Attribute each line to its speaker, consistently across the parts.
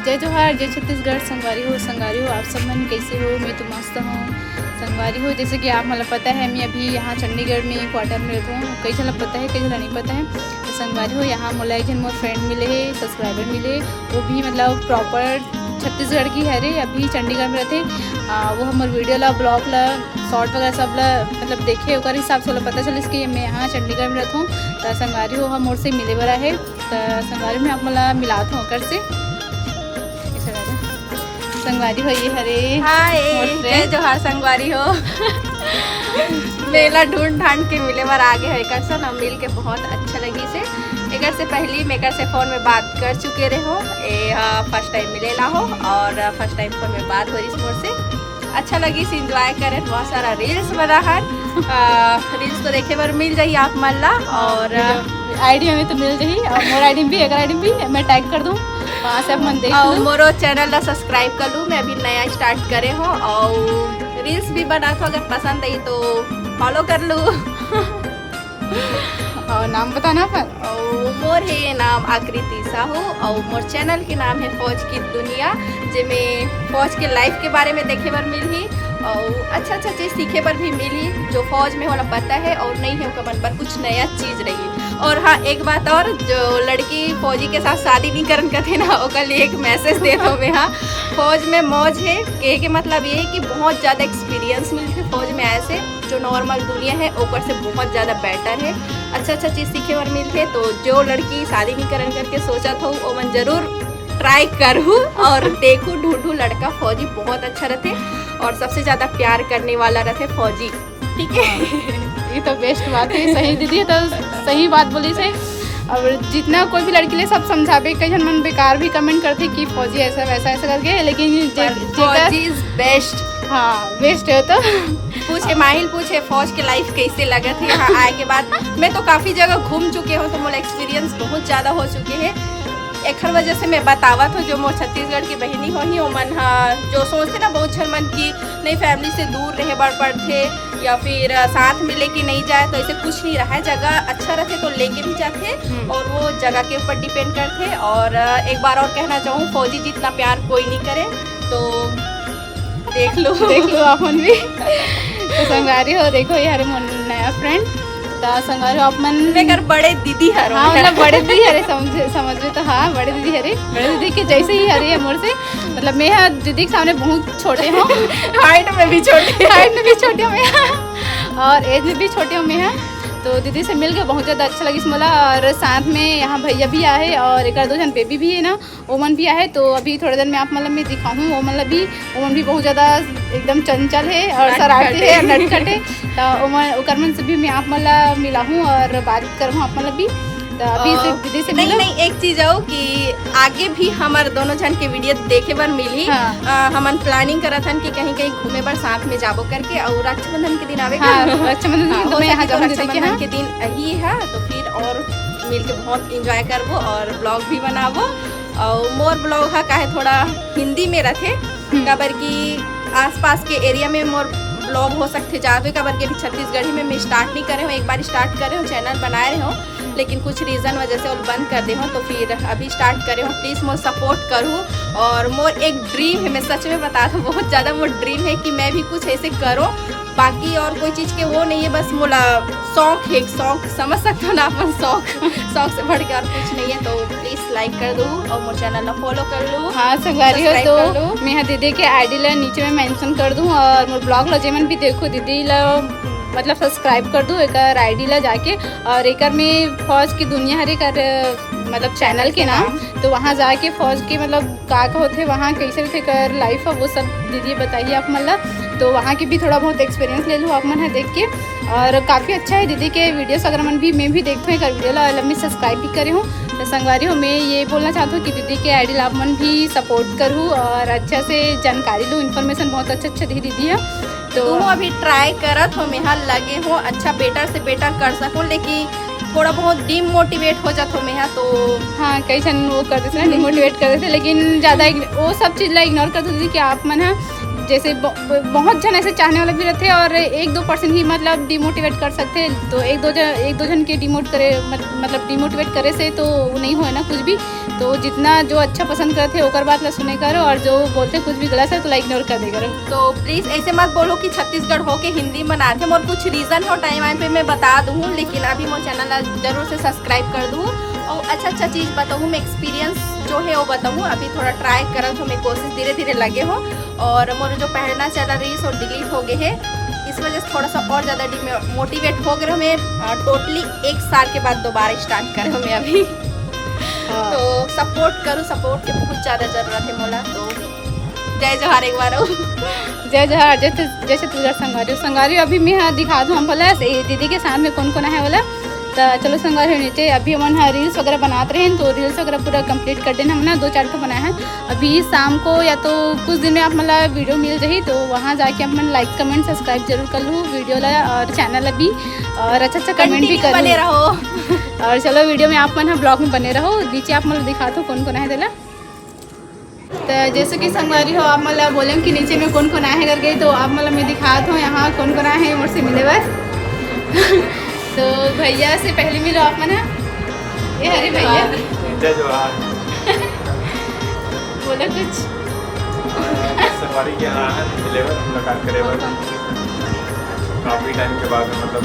Speaker 1: जय जोहार, जय छत्तीसगढ़। संगवारी हो आप सब मन कैसे हो? मैं तो मस्त हूँ। संगवारी हो, जैसे कि आप मतलब पता है मैं अभी यहाँ चंडीगढ़ में क्वार्टर में रहता हूँ। कई जन पता है, कई जन नहीं पता है। तो संगवारी हो, यहाँ मोला एक जन मोर फ्रेंड मिले है, सब्सक्राइबर मिले। वो भी मतलब प्रॉपर छत्तीसगढ़ की है रे, अभी चंडीगढ़ में रहते। वो हमारे वीडियो ला, ब्लॉग ला, शॉर्ट वगैरह सब ला मतलब देखे, और हिसाब से पता चल इसके मैं यहाँ चंडीगढ़ में रहता हूँ। तो संगवारी हो हम मोर से मिले बरा है। तो संगवारी में आप मला मिलात हूँ कर से संगवारी हो। ये हरे
Speaker 2: हाय, जय जोहार संगवारी हो। मेला ढूंढ ढांड के मिले बार आगे है कर से ना, मिल के बहुत अच्छा लगी से। एक से पहली मेकर से फ़ोन में बात कर चुके रहे हो, फर्स्ट टाइम मिलेला हो और फर्स्ट टाइम फ़ोन में बात हो इस मोड़ से अच्छा लगी से इंजॉय करें। बहुत सारा रील्स बना है, रील्स तो देखे बार मिल जाइए आप मन ला, और
Speaker 1: आईडी में तो मिल जाही, और मोर आईडी भी अगर आईडी भी मैं टैग कर दूँ, वहाँ से आप मन देख लो।
Speaker 2: मोरो चैनल ला सब्सक्राइब कर लूँ, मैं अभी नया स्टार्ट करे हो और रील्स भी बना तो अगर पसंद आई तो फॉलो कर लूँ।
Speaker 1: और नाम बताना पर
Speaker 2: मोर है नाम आकृति साहू, और मोर चैनल के नाम है फौज की दुनिया, जिसमें फौज के लाइफ के बारे में देखे बर मिली और अच्छा चीज़ सीखे पर भी मिली। जो फौज में होला पता है और नहीं है उसका मन पर कुछ नया चीज़ रही। और हाँ, एक बात और, जो लड़की फौजी के साथ शादी नहीं करन करते ना, उसके लिए एक मैसेज दे दो मैं। हाँ, फौज में मौज है, कहे के मतलब ये है कि बहुत ज़्यादा एक्सपीरियंस मिलते है फौज में। ऐसे जो नॉर्मल दुनिया है ऊपर से बहुत ज़्यादा बेटर है, अच्छा चीज़ सीखे और मिलते। तो जो लड़की शादी नहीं करन करके सोचा था वो मन जरूर ट्राई करूँ और देखूँ, ढूंढूँ लड़का फौजी बहुत अच्छा रहते और सबसे ज़्यादा प्यार करने वाला रहते फौजी। ठीक है,
Speaker 1: ये तो बेस्ट बात है। सही दीदी, तो सही बात बोली से। और जितना कोई भी लड़की ले सब समझावे, कई जन मन बेकार भी कमेंट करते कि फौजी ऐसा वैसा ऐसा करके, लेकिन
Speaker 2: फौजी इज बेस्ट।
Speaker 1: हाँ, बेस्ट है। तो
Speaker 2: पूछे माहिल, पूछे फौज की लाइफ कैसे लगा थी यहाँ आए के बाद। मैं तो काफ़ी जगह घूम चुके हूँ, तो मोला एक्सपीरियंस बहुत ज़्यादा हो चुके हैं। एक हर वजह से मैं बतावत हूँ, जो मोर छत्तीसगढ़ की बहनी हो ही, वो मन जो सोचते ना बहुत छन मन की नहीं फैमिली से दूर रहे बड़ पड़ते या फिर साथ में लेके नहीं जाए, तो ऐसे कुछ नहीं रहा है। जगह अच्छा रहते तो लेके भी जाते और वो जगह के ऊपर डिपेंड करते। और एक बार और कहना चाहूँ, फौजी जितना प्यार कोई नहीं करे, तो देख लो
Speaker 1: अपन भी। तो संगवारी हो, देखो ये हरे मोर नया फ्रेंड। तो संगवारी हो आप मन
Speaker 2: मेकर बड़े दीदी हर।
Speaker 1: हाँ, मतलब बड़े दीदी हरे, समझ में तो। हाँ, बड़े दीदी हरे, बड़े दीदी के जैसे ही हरे है मोर से। मतलब मैं हाँ दीदी के सामने बहुत छोटे हूँ।
Speaker 2: हाइट में भी छोटे
Speaker 1: हूँ मैं, और एज में भी छोटे हूँ मैं। तो दीदी से मिल के बहुत ज़्यादा अच्छा लगी मला। और साथ में यहाँ भैया भी आए और एक दो जन बेबी भी है ना, ओमन भी आए। तो अभी थोड़े दिन में आप मतलब मैं दिखाऊँ, ओमन भी बहुत ज़्यादा एकदम चंचल है और शरारती है, नटखट है। तो ओमन से भी मैं आप मतलब मिला हूँ और बात करूँ आप मतलब भी। तो अभी से दीदी से
Speaker 2: नहीं एक चीज हो कि आगे भी हमारे दोनों जन के वीडियो देखे बर मिली। हाँ। हमन प्लानिंग करा था कि कहीं घूमे बर साथ में जाबो करके, और रक्षाबंधन के दिन आवेगा।
Speaker 1: हाँ, रक्षाबंधन
Speaker 2: के दिन ही है, तो फिर और मिल के बहुत इंजॉय करबो और ब्लॉग भी बनाबो। और मोर ब्लॉग है काहे थोड़ा हिंदी में रखे, कबर की आसपास के एरिया में मोर ब्लॉग हो सकते जावे, कबर के भी छत्तीसगढ़ी में मैं स्टार्ट नहीं करे हूँ। एक बार स्टार्ट करे हूँ, चैनल बनाए रहे हो, लेकिन कुछ रीज़न वजह से और बंद कर दे हो, तो फिर अभी स्टार्ट करे हो। प्लीज़ मोर सपोर्ट करूँ। और मोर एक ड्रीम है, मैं सच में बता दूँ, बहुत ज़्यादा मोर ड्रीम है कि मैं भी कुछ ऐसे करूँ। बाकी और कोई चीज़ के वो नहीं है, बस मोला शौक है, शौक समझ सकते हो ना अपन, शौक से बढ़ के और कुछ नहीं है। तो प्लीज़ लाइक कर दो और मोर चैनल ला फॉलो कर लो।
Speaker 1: हाँ, संगवारी हो, तो मैं दीदी के आईडी ला नीचे में मेंशन कर दूँ, और मोर ब्लॉग ला जेमन भी देखो दीदी ला मतलब सब्सक्राइब कर दो एक आईडी ला जाके। और एक में फौज की दुनिया हर एक मतलब चैनल के नाम, तो वहाँ जाके फौज के मतलब का होते वहाँ कैसे कैसे कर लाइफ है वो सब दीदी बताइए आप मतलब। तो वहाँ की भी थोड़ा बहुत एक्सपीरियंस ले लूँ आप मन है देख के। और काफ़ी अच्छा है दीदी के वीडियोस, अगर मन भी मैं भी देखती हूँ एक वीडियो ला लम्बी सब्सक्राइब भी करे हूँ। तो संगवारी हो, मैं ये बोलना चाहती हूँ कि दीदी के आईडी ला आप मन भी सपोर्ट करूँ और अच्छा से जानकारी लूँ, इन्फॉर्मेशन बहुत अच्छा दी दीदी है।
Speaker 2: तो अभी ट्राई करत हो, मेहा लगे हो अच्छा बेटर से बेटर कर सकूँ, लेकिन थोड़ा बहुत डिमोटिवेट हो जाता हो मेहा। तो
Speaker 1: हाँ, कई जन वो कर देते ना, डिमोटिवेट कर देते, लेकिन ज़्यादा वो सब चीज़ ला इग्नोर कर देती कि आप मन है जैसे बहुत जन ऐसे चाहने वाले भी रहते हैं और 1-2% ही मतलब डिमोटिवेट कर सकते हैं। तो एक दो जन के मतलब डिमोटिवेट करे से तो नहीं होए ना कुछ भी। तो जितना जो अच्छा पसंद करते हैं ओकर बात ला सुने करो, और जो बोलते कुछ भी गलत है तो लाइक इग्नोर कर दे करो।
Speaker 2: तो प्लीज़ ऐसे मत बोलो कि छत्तीसगढ़ हो के हिंदी बनाते हैं, और कुछ रीज़न हो टाइम पे मैं बता दूँ, लेकिन अभी मोर चैनल जरूर से सब्सक्राइब कर दूँ और अच्छा चीज़ बताऊँ, मैं एक्सपीरियंस जो है वो बताऊँ। अभी थोड़ा ट्राई करत हो, मैं कोशिश धीरे धीरे लगे हो, और मोर जो पहला चैनल रही सो डिलीट हो गए है, इस वजह से थोड़ा सा और ज़्यादा मोटिवेट हो गए मैं टोटली 1 साल के बाद दोबारा स्टार्ट कर मैं अभी। तो सपोर्ट करूँ, सपोर्ट की बहुत ज़्यादा ज़रूरत है मोला। तो जय जोहार एक बार
Speaker 1: जय जोहार। जैसे तुझा संगारी अभी मैं दिखा दूँ हम बोला दीदी के साथ में कौन कौन है बोला। तो चलो संगारी नीचे अभी हम रील्स वगैरह बनाते रहे, तो रील्स वगैरह पूरा कंप्लीट कर देना। हमने 2-4 को बनाया है। अभी शाम को या तो कुछ दिन में आप मतलब वीडियो मिल जाही, तो वहाँ जाके आप लाइक कमेंट सब्सक्राइब जरूर कर लूँ वीडियो ला और चैनल भी, और अच्छा कमेंट भी कर
Speaker 2: बने रहो।
Speaker 1: और चलो वीडियो में आप मन ब्लॉग में बने रहो। नीचे आप मतलब दिखा दो कौन कौन है दिला। तो जैसे कि संगवारी हो आप मतलब बोले कि नीचे में कौन कौन आए करके, तो आप मतलब मैं दिखा दूँ यहाँ कौन कौन आए हैं मुझसे मिले बस। तो भैया से पहले मिलो आप मना। ये हरे भैया
Speaker 3: जय जोहार।
Speaker 1: बोला कुछ
Speaker 3: सवारी के यहाँ है मिले बार मुलाकात करे बार काफ़ी टाइम के बाद मतलब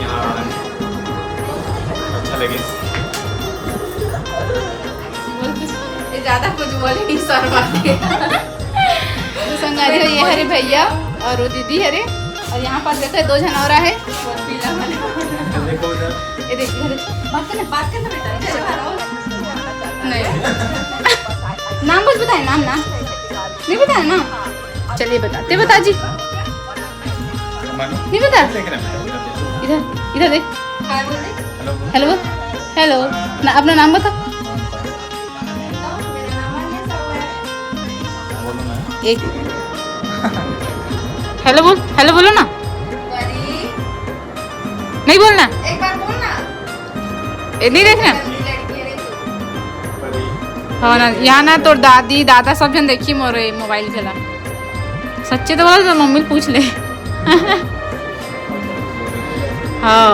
Speaker 3: यहाँ अच्छा लगे।
Speaker 2: ज़्यादा कुछ बोले नहीं सर बात के।
Speaker 1: तो संगारी हो ये हरे भैया और वो दीदी हरे, और यहाँ पास देखो 2 जन और है। ये देखिए
Speaker 2: बात करना बेटा।
Speaker 1: नहीं नाम कुछ बताए, नाम नहीं बताया नाम। चलिए बता जी, नहीं बता। इधर देख। हेलो ना, अपना नाम बता। एक हेलो बोलो ना। नहीं बोलना,
Speaker 2: एक बार बोलना।
Speaker 1: नहीं देखना। हाँ ना, यहाँ ना तो दादी दादा सब जन देखी मोरे मोबाइल चला। सच्चे तो बोला तो मम्मी पूछ ले। हाँ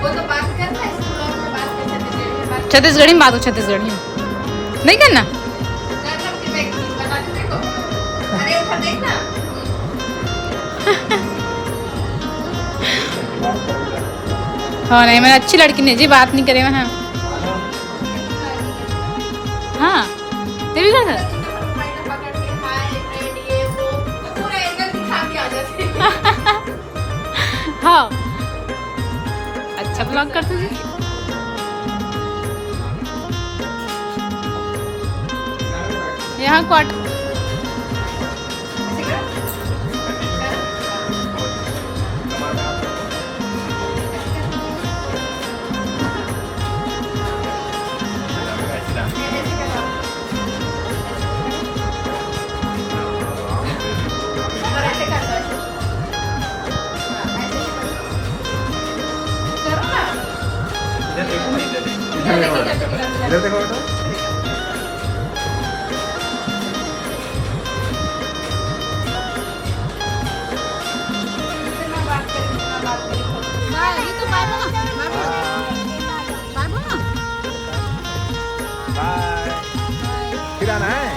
Speaker 2: वो तो बात करना है, इस ब्लॉग में बात कर
Speaker 1: छत्तीसगढ़ी में बात हो, छत्तीसगढ़ी में नहीं करना।
Speaker 2: अरे उधर देखना।
Speaker 1: हाँ नहीं, मैंने अच्छी लड़की ने जी बात नहीं करे वहाँ। हाँ ते भी कर हाँ अच्छा ब्लॉग करते जी। यहाँ क्वार्टर
Speaker 3: इधर देखो बेटा। फिर आना है।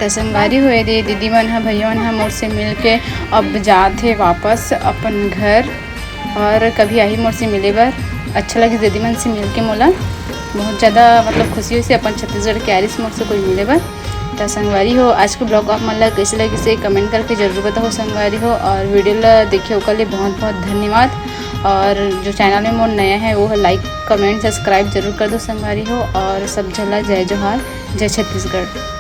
Speaker 1: तो संगारी हुए दे दीदी मन हा भैया मन हा मोर से मिल के अब जाते वापस अपन घर, और कभी आई मोर से मिले बर अच्छा लगे दीदी मन से मिल के मोला बहुत ज़्यादा मतलब खुशी हुई से अपन छत्तीसगढ़ के आरिस मोर से कोई मिले बर। तो संगवारी हो आज के ब्लॉग आप मन ला कैसे लगे से कमेंट करके जरूर बताओ संगवारी हो, और वीडियो ला देखे ओकर लिए बहुत बहुत धन्यवाद। और जो चैनल में मोर नया है वो लाइक कमेंट सब्सक्राइब जरूर कर दो संगवारी हो, और सब झला जय जोहार, जय छत्तीसगढ़।